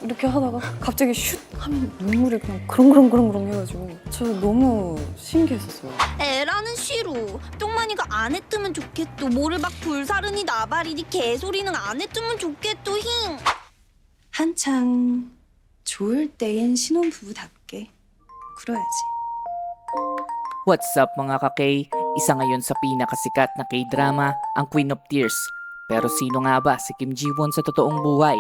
이렇게 하다가 갑자기 슛 하면 눈물이 그냥 그렁그렁그렁그렁 해가지고 저 너무 신기했었어요. 에라는 싫어. 똥만이가 안 했으면 좋겠도. 뭐를 막 불사르니 나발이니 개소리는 안 했으면 좋겠도 힝. 한창 좋을 때인 신혼부부답게 굴어야지. What's up mga ka-K? Isa ngayon sa pinakasikat na K-drama, ang Queen of Tears. Pero sino nga ba si Kim Ji-won sa totoong buhay?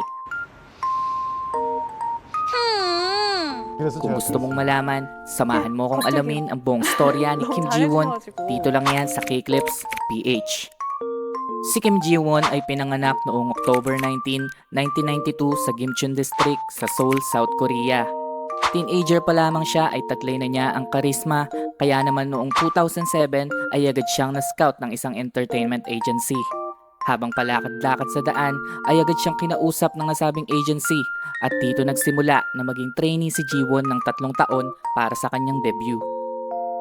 Kung gusto mong malaman, samahan mo kong alamin ang buong storya ni Kim Ji-won. Dito lang yan sa K-Clips PH. Si Kim Ji-won ay pinanganak noong October 19, 1992 sa Gimchon District sa Seoul, South Korea. Teenager pa lamang siya ay taglay na niya ang karisma, kaya naman noong 2007 ay agad siyang na-scout ng isang entertainment agency. Habang palakad-lakad sa daan ay agad siyang kinausap ng nasabing agency at dito nagsimula na maging trainee si Ji-won ng 3 taon para sa kanyang debut.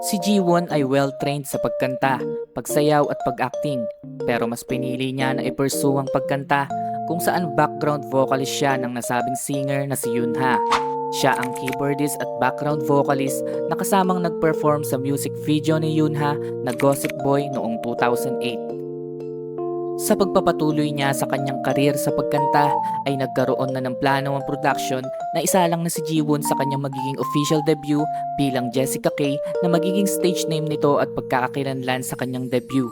Si Ji-won ay well-trained sa pagkanta, pagsayaw at pag-acting, pero mas pinili niya na i-pursue ang pagkanta kung saan background vocalist siya ng nasabing singer na si Yoonha. Siya ang keyboardist at background vocalist na kasamang nag-perform sa music video ni Yoonha na Gossip Boy noong 2008. Sa pagpapatuloy niya sa kanyang karir sa pagkanta ay nagkaroon na ng plano ang production na isalang na si Ji-won sa kanyang magiging official debut bilang Jessica K na magiging stage name nito at pagkakakilanlan sa kanyang debut.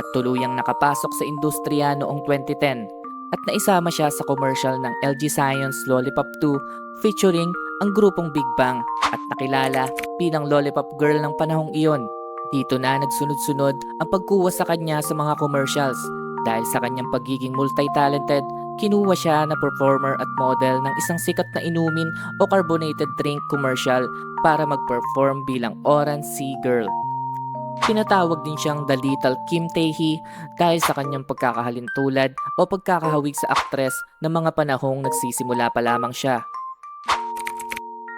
At tuluyang nakapasok sa industriya noong 2010 at naisama siya sa commercial ng LG Science Lollipop 2 featuring ang grupong Big Bang at nakilala bilang Lollipop Girl ng panahong iyon. Dito na nagsunod-sunod ang pagkuha sa kanya sa mga commercials. Dahil sa kanyang pagiging multi-talented, kinuha siya na performer at model ng isang sikat na inumin o carbonated drink commercial para mag-perform bilang Orange Sea Girl. Tinatawag din siyang The Little Kim Tae-hee dahil sa kanyang pagkakahalintulad o pagkakahawig sa aktres na mga panahong nagsisimula pa lamang siya.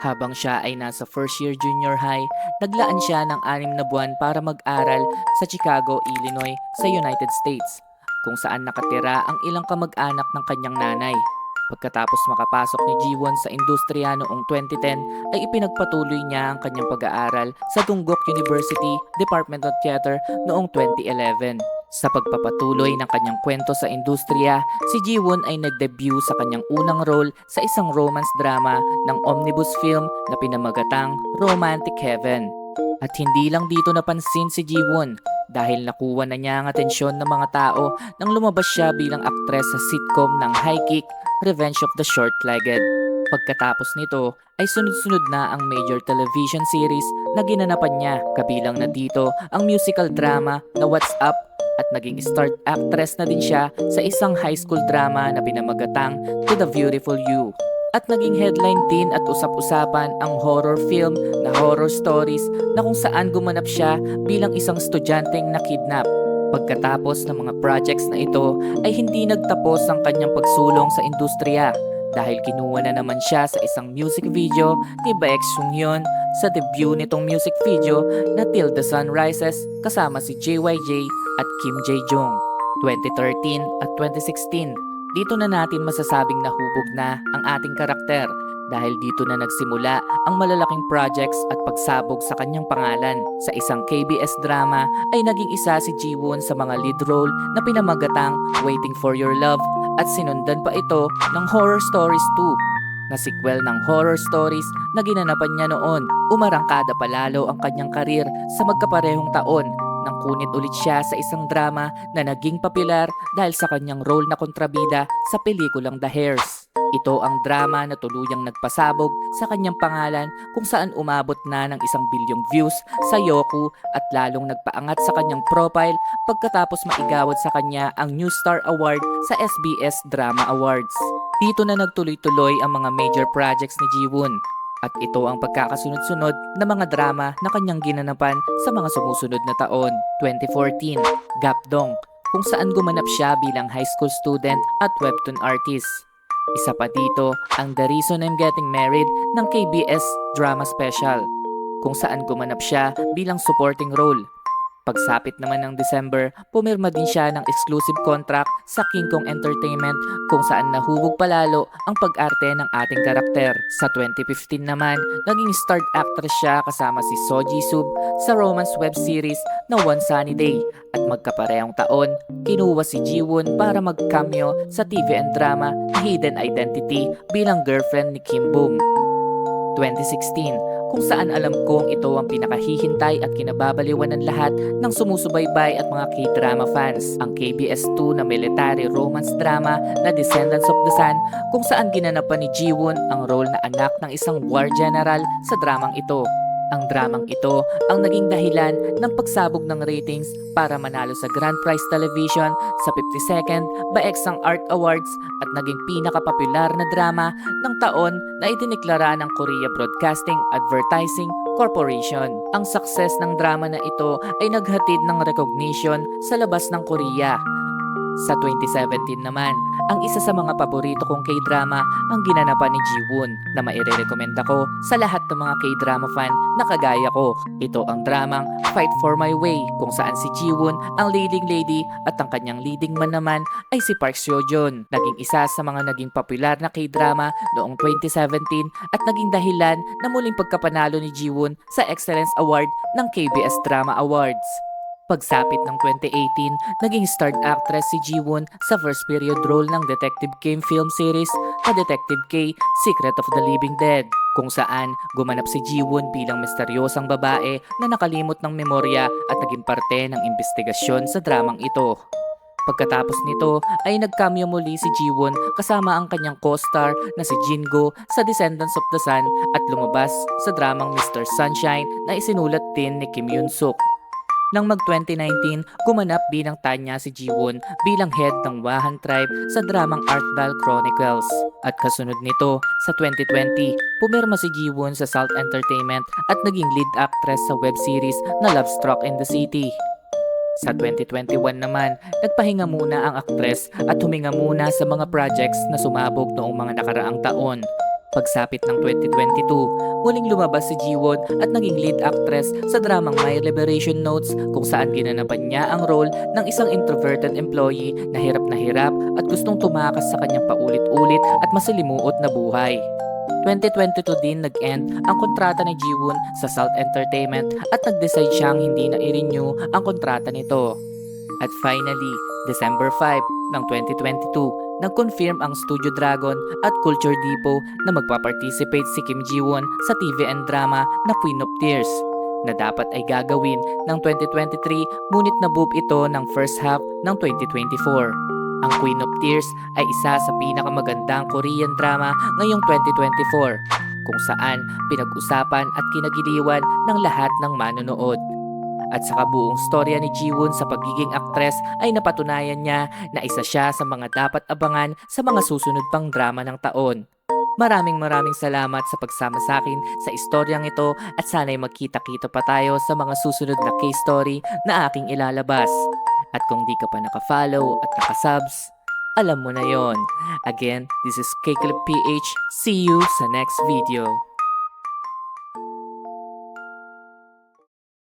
Habang siya ay nasa first year junior high, naglaan siya ng 6 na buwan para mag-aral sa Chicago, Illinois sa United States, kung saan nakatira ang ilang kamag-anak ng kanyang nanay. Pagkatapos makapasok ni Ji-won sa industriya noong 2010 ay ipinagpatuloy niya ang kanyang pag-aaral sa Dongguk University Department of Theater noong 2011. Sa pagpapatuloy ng kanyang kwento sa industriya, si Ji-won ay nag-debut sa kanyang unang role sa isang romance drama ng omnibus film na pinamagatang Romantic Heaven. At hindi lang dito napansin si Ji-won dahil nakuha na niya ang atensyon ng mga tao nang lumabas siya bilang aktres sa sitcom ng High Kick, Revenge of the Short-Legged. Pagkatapos nito ay sunod-sunod na ang major television series na ginanapan niya, kabilang na dito ang musical drama na What's Up at naging start actress na din siya sa isang high school drama na pinamagatang To the Beautiful You. At naging headline din at usap-usapan ang horror film na Horror Stories na kung saan gumanap siya bilang isang estudyanteng nakidnap. Pagkatapos ng mga projects na ito ay hindi nagtapos ang kanyang pagsulong sa industriya dahil kinuha na naman siya sa isang music video ni Baek Sung-hyun sa debut nitong music video na Till the Sun Rises kasama si JYJ at Kim Jae-jung 2013 at 2016. Dito na natin masasabing nahubog na ang ating karakter dahil dito na nagsimula ang malalaking projects at pagsabog sa kanyang pangalan. Sa isang KBS drama ay naging isa si Ji-won sa mga lead role na pinamagatang Waiting for Your Love at sinundan pa ito ng Horror Stories 2 na sequel ng Horror Stories na ginanapan niya noon. Umarangkada palalo ang kanyang karir sa magkaparehong taon nang kunit ulit siya sa isang drama na naging popular dahil sa kanyang role na kontrabida sa pelikulang The Hairs. Ito ang drama na tuluyang nagpasabog sa kanyang pangalan kung saan umabot na ng 1 bilyong views sa Youku at lalong nagpaangat sa kanyang profile pagkatapos maigawad sa kanya ang New Star Award sa SBS Drama Awards. Dito na nagtuloy-tuloy ang mga major projects ni Ji-won. At ito ang pagkakasunod-sunod na mga drama na kanyang ginanapan sa mga sumusunod na taon. 2014, Gapdong, kung saan gumanap siya bilang high school student at webtoon artist. Isa pa dito ang The Reason I'm Getting Married ng KBS Drama Special, kung saan gumanap siya bilang supporting role. Pagsapit naman ng December, pumirma din siya ng exclusive contract sa King Kong Entertainment kung saan nahuhog palalo ang pag-arte ng ating karakter. Sa 2015 naman, naging starred actress siya kasama si So Ji-sub sa romance web series na One Sunny Day at magkaparehong taon, kinuha si Ji-won para mag-cameo sa TV and drama na Hidden Identity bilang girlfriend ni Kim Bum. 2016, kung saan alam kong ito ang pinakahihintay at kinababaliwan ng lahat ng sumusubaybay at mga K-drama fans, ang KBS2 na military romance drama na Descendants of the Sun, kung saan ginanapan ni Ji-won ang role na anak ng isang war general sa dramang ito. Ang dramang ito ang naging dahilan ng pagsabog ng ratings para manalo sa Grand Prize Television sa 52nd Baeksang Art Awards at naging pinakapopular na drama ng taon na idiniklara ng Korea Broadcasting Advertising Corporation. Ang success ng drama na ito ay naghatid ng recognition sa labas ng Korea. Sa 2017 naman, ang isa sa mga paborito kong K-drama ang ginanapan ni Ji-won na mairerekomenda ko sa lahat ng mga K-drama fan na kagaya ko. Ito ang dramang Fight for My Way kung saan si Ji-won ang leading lady at ang kanyang leading man naman ay si Park Seo-joon. Naging isa sa mga naging popular na K-drama noong 2017 at naging dahilan na muling pagkapanalo ni Ji-won sa Excellence Award ng KBS Drama Awards. Pagsapit ng 2018, naging starred actress si Ji-won sa first period role ng Detective Kim film series na Detective K Secret of the Living Dead, kung saan gumanap si Ji-won bilang misteryosang babae na nakalimot ng memorya at naging parte ng investigasyon sa dramang ito. Pagkatapos nito ay nag-cameo muli si Ji-won kasama ang kanyang co-star na si Jin-go sa Descendants of the Sun at lumabas sa dramang Mr. Sunshine na isinulat din ni Kim Yoon-suk. Nang mag-2019, gumanap bilang Tanya si Ji-won bilang head ng Wahan Tribe sa dramang Artdal Chronicles. At kasunod nito, sa 2020, pumirma si Ji-won sa Salt Entertainment at naging lead actress sa web series na Love Struck in the City. Sa 2021 naman, nagpahinga muna ang aktres at huminga muna sa mga projects na sumabog noong mga nakaraang taon. Pagsapit ng 2022, muling lumabas si Ji-won at naging lead actress sa dramang My Liberation Notes kung saan ginanapan niya ang role ng isang introverted employee na hirap at gustong tumakas sa kanyang paulit-ulit at masalimuot na buhay. 2022 din nag-end ang kontrata ni Ji-won sa Salt Entertainment at nag-decide siyang hindi na i-renew ang kontrata nito. At finally, December 5 ng 2022, nag-confirm ang Studio Dragon at Culture Depot na magpa-participate si Kim Ji-won sa TV and drama na Queen of Tears na dapat ay gagawin ng 2023 ngunit nabuo ito ng first half ng 2024. Ang Queen of Tears ay isa sa pinakamagandang Korean drama ngayong 2024 kung saan pinag-usapan at kinagiliwan ng lahat ng manonood. At sa kabuong storya ni Ji-won sa pagiging aktres ay napatunayan niya na isa siya sa mga dapat abangan sa mga susunod pang drama ng taon. Maraming salamat sa pagsama sa akin sa istoryang ito at sana'y magkita-kita pa tayo sa mga susunod na case story na aking ilalabas. At kung di ka pa naka-follow at naka-subs, alam mo na yon. Again, this is K-Clip PH. See you sa next video.